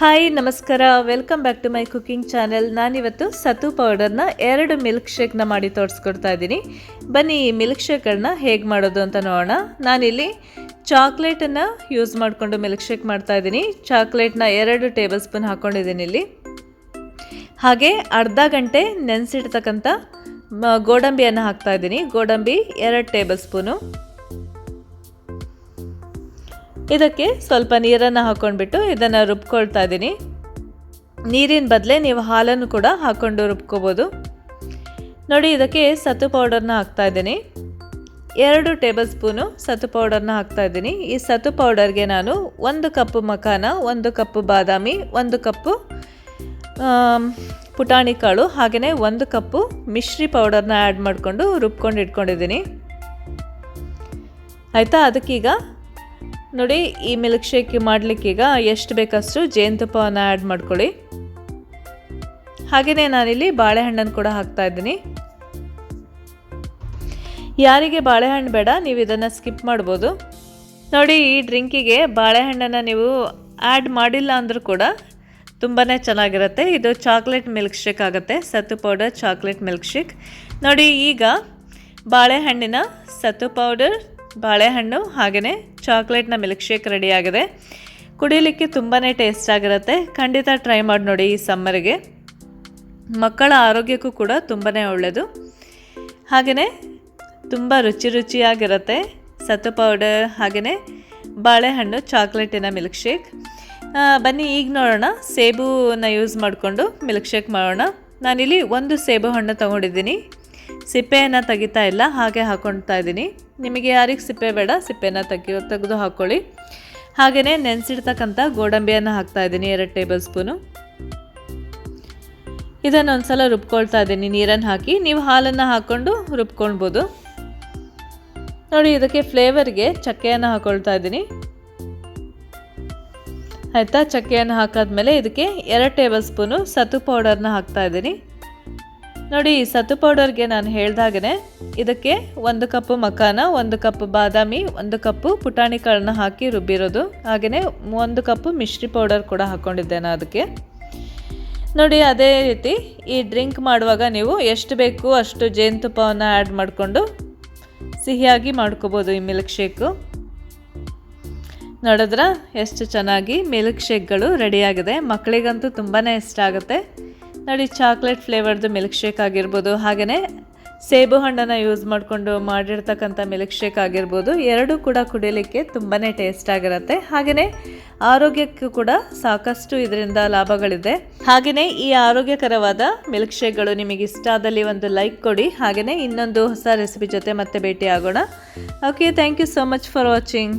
Hi ನಮಸ್ಕಾರ, welcome back to my cooking channel. ನಾನಿವತ್ತು ಸತು ಪೌಡರ್ನ 2 ಮಿಲ್ಕ್ ಶೇಕ್ನ ಮಾಡಿ ತೋರಿಸ್ಕೊಡ್ತಾ ಇದ್ದೀನಿ. ಬನ್ನಿ ಈ ಮಿಲ್ಕ್ ಶೇಕ್ಗಳನ್ನ ಹೇಗೆ ಮಾಡೋದು ಅಂತ ನೋಡೋಣ. ನಾನಿಲ್ಲಿ ಚಾಕ್ಲೇಟನ್ನು ಯೂಸ್ ಮಾಡಿಕೊಂಡು ಮಿಲ್ಕ್ ಶೇಕ್ ಮಾಡ್ತಾ ಇದ್ದೀನಿ. ಚಾಕ್ಲೇಟ್ನ 2 ಟೇಬಲ್ ಸ್ಪೂನ್ ಹಾಕ್ಕೊಂಡಿದ್ದೀನಿ ಇಲ್ಲಿ. ಹಾಗೆ ಅರ್ಧ ಗಂಟೆ ನೆನೆಸಿಡ್ತಕ್ಕಂಥ ಗೋಡಂಬಿಯನ್ನು ಹಾಕ್ತಾ ಇದ್ದೀನಿ. ಗೋಡಂಬಿ 2 ಟೇಬಲ್ ಸ್ಪೂನು. ಇದಕ್ಕೆ ಸ್ವಲ್ಪ ನೀರನ್ನು ಹಾಕ್ಕೊಂಡ್ಬಿಟ್ಟು ಇದನ್ನು ರುಬ್ಕೊಳ್ತಾ ಇದ್ದೀನಿ. ನೀರಿನ ಬದಲೇ ನೀವು ಹಾಲನ್ನು ಕೂಡ ಹಾಕ್ಕೊಂಡು ರುಬ್ಕೋಬೋದು. ನೋಡಿ, ಇದಕ್ಕೆ ಸತು ಪೌಡರ್ನ ಹಾಕ್ತಾ ಇದ್ದೀನಿ. 2 ಟೇಬಲ್ ಸ್ಪೂನು ಸತು ಪೌಡರ್ನ ಹಾಕ್ತಾ ಇದ್ದೀನಿ. ಈ ಸತು ಪೌಡರ್ಗೆ ನಾನು 1 ಕಪ್ಪು ಮಖಾನ, 1 ಕಪ್ಪು ಬಾದಾಮಿ, 1 ಕಪ್ಪು ಪುಟಾಣಿ ಕಾಳು, ಹಾಗೆಯೇ 1 ಕಪ್ಪು ಮಿಶ್ರಿ ಪೌಡರ್ನ ಆ್ಯಡ್ ಮಾಡಿಕೊಂಡು ರುಬ್ಕೊಂಡು ಇಟ್ಕೊಂಡಿದ್ದೀನಿ. ಆಯಿತಾ? ಅದಕ್ಕೀಗ ನೋಡಿ, ಈ ಮಿಲ್ಕ್ ಶೇಕ್ ಮಾಡಲಿಕ್ಕೀಗ ಎಷ್ಟು ಬೇಕಷ್ಟು ಜೇನುತುಪ್ಪವನ್ನು ಆ್ಯಡ್ ಮಾಡ್ಕೊಳ್ಳಿ. ಹಾಗೆಯೇ ನಾನಿಲ್ಲಿ ಬಾಳೆಹಣ್ಣನ್ನು ಕೂಡ ಹಾಕ್ತಾ ಇದ್ದೀನಿ. ಯಾರಿಗೆ ಬಾಳೆಹಣ್ಣು ಬೇಡ, ನೀವು ಇದನ್ನು ಸ್ಕಿಪ್ ಮಾಡ್ಬೋದು. ನೋಡಿ, ಈ ಡ್ರಿಂಕಿಗೆ ಬಾಳೆಹಣ್ಣನ್ನು ನೀವು ಆ್ಯಡ್ ಮಾಡಿಲ್ಲ ಅಂದರೂ ಕೂಡ ತುಂಬಾ ಚೆನ್ನಾಗಿರುತ್ತೆ. ಇದು ಚಾಕ್ಲೇಟ್ ಮಿಲ್ಕ್ ಶೇಕ್ ಆಗುತ್ತೆ. ಸತು ಪೌಡರ್ ಚಾಕ್ಲೇಟ್ ಮಿಲ್ಕ್ ಶೇಕ್. ನೋಡಿ, ಈಗ ಬಾಳೆಹಣ್ಣಿನ ಸತು ಪೌಡರ್, ಬಾಳೆಹಣ್ಣು ಹಾಗೆಯೇ ಚಾಕ್ಲೇಟ್ನ ಮಿಲ್ಕ್ ಶೇಕ್ ರೆಡಿಯಾಗಿದೆ. ಕುಡಿಯಲಿಕ್ಕೆ ತುಂಬಾ ಟೇಸ್ಟ್ ಆಗಿರುತ್ತೆ. ಖಂಡಿತ ಟ್ರೈ ಮಾಡಿ ನೋಡಿ ಈ ಸಮ್ಮರಿಗೆ. ಮಕ್ಕಳ ಆರೋಗ್ಯಕ್ಕೂ ಕೂಡ ತುಂಬಾ ಒಳ್ಳೆಯದು. ಹಾಗೆಯೇ ತುಂಬ ರುಚಿಯಾಗಿರುತ್ತೆ ಸತು ಪೌಡರ್ ಹಾಗೆಯೇ ಬಾಳೆಹಣ್ಣು ಚಾಕ್ಲೇಟಿನ ಮಿಲ್ಕ್ ಶೇಕ್. ಬನ್ನಿ ಈಗ ನೋಡೋಣ, ಸೇಬುನ ಯೂಸ್ ಮಾಡಿಕೊಂಡು ಮಿಲ್ಕ್ ಶೇಕ್ ಮಾಡೋಣ. ನಾನಿಲ್ಲಿ 1 ಸೇಬು ಹಣ್ಣು ತೊಗೊಂಡಿದ್ದೀನಿ. ಸಿಪ್ಪೆಯನ್ನು ತೆಗಿತಾ ಇಲ್ಲ, ಹಾಗೆ ಹಾಕ್ಕೊಳ್ತಾ ಇದ್ದೀನಿ. ನಿಮಗೆ ಯಾರಿಗೆ ಸಿಪ್ಪೆ ಬೇಡ, ಸಿಪ್ಪೆಯನ್ನು ತೆಗೆದು ಹಾಕ್ಕೊಳ್ಳಿ. ಹಾಗೆಯೇ ನೆನೆಸಿಡ್ತಕ್ಕಂಥ ಗೋಡಂಬಿಯನ್ನು ಹಾಕ್ತಾ ಇದ್ದೀನಿ 2 ಟೇಬಲ್ ಸ್ಪೂನು. ಇದನ್ನು ಒಂದು ಸಲ ರುಬ್ಕೊಳ್ತಾ ಇದ್ದೀನಿ ನೀರನ್ನು ಹಾಕಿ. ನೀವು ಹಾಲನ್ನು ಹಾಕ್ಕೊಂಡು ರುಬ್ಕೊಳ್ಬೋದು. ನೋಡಿ, ಇದಕ್ಕೆ ಫ್ಲೇವರ್ಗೆ ಚಕ್ಕೆಯನ್ನು ಹಾಕ್ಕೊಳ್ತಾ ಇದ್ದೀನಿ. ಆಯಿತಾ? ಚಕ್ಕೆಯನ್ನು ಹಾಕಾದ್ಮೇಲೆ ಇದಕ್ಕೆ 2 ಟೇಬಲ್ ಸ್ಪೂನು ಸತು ಪೌಡರ್ನ ಹಾಕ್ತಾ ಇದ್ದೀನಿ. ನೋಡಿ, ಈ ಸತು ಪೌಡರ್ಗೆ ನಾನು ಹೇಳ್ದಾಗೇ ಇದಕ್ಕೆ 1 ಕಪ್ಪು ಮಖಾನ, 1 ಕಪ್ಪು ಬಾದಾಮಿ, 1 ಕಪ್ಪು ಪುಟಾಣಿ ಕಾಳನ್ನ ಹಾಕಿ ರುಬ್ಬಿರೋದು. ಹಾಗೆಯೇ 1 ಕಪ್ಪು ಮಿಶ್ರಿ ಪೌಡರ್ ಕೂಡ ಹಾಕ್ಕೊಂಡಿದ್ದೇನೆ ಅದಕ್ಕೆ. ನೋಡಿ, ಅದೇ ರೀತಿ ಈ ಡ್ರಿಂಕ್ ಮಾಡುವಾಗ ನೀವು ಎಷ್ಟು ಬೇಕು ಅಷ್ಟು ಜೇನುತುಪ್ಪವನ್ನು ಆ್ಯಡ್ ಮಾಡಿಕೊಂಡು ಸಿಹಿಯಾಗಿ ಮಾಡ್ಕೋಬೋದು ಈ ಮಿಲ್ಕ್ ಶೇಕು. ನೋಡಿದ್ರ ಎಷ್ಟು ಚೆನ್ನಾಗಿ ಮಿಲ್ಕ್ ಶೇಕ್ಗಳು ರೆಡಿಯಾಗಿದೆ. ಮಕ್ಕಳಿಗಂತೂ ತುಂಬಾ ಇಷ್ಟ ಆಗುತ್ತೆ. ನೋಡಿ, ಚಾಕ್ಲೇಟ್ ಫ್ಲೇವರ್ದು ಮಿಲ್ಕ್ ಶೇಕ್ ಆಗಿರ್ಬೋದು, ಹಾಗೆಯೇ ಸೇಬು ಹಣ್ಣನ್ನು ಯೂಸ್ ಮಾಡಿಕೊಂಡು ಮಾಡಿರ್ತಕ್ಕಂಥ ಮಿಲ್ಕ್ ಶೇಕ್ ಆಗಿರ್ಬೋದು. 2 ಕೂಡ ಕುಡಿಯಲಿಕ್ಕೆ ತುಂಬಾ ಟೇಸ್ಟ್ ಆಗಿರುತ್ತೆ. ಹಾಗೆಯೇ ಆರೋಗ್ಯಕ್ಕೂ ಕೂಡ ಸಾಕಷ್ಟು ಇದರಿಂದ ಲಾಭಗಳಿದೆ. ಹಾಗೆಯೇ ಈ ಆರೋಗ್ಯಕರವಾದ ಮಿಲ್ಕ್ ಶೇಕ್ಗಳು ನಿಮಗೆ ಇಷ್ಟ ಆದಲ್ಲಿ ಒಂದು ಲೈಕ್ ಕೊಡಿ. ಹಾಗೆಯೇ ಇನ್ನೊಂದು ಹೊಸ ರೆಸಿಪಿ ಜೊತೆ ಮತ್ತೆ ಭೇಟಿ ಆಗೋಣ. Okay, thank you so much for watching.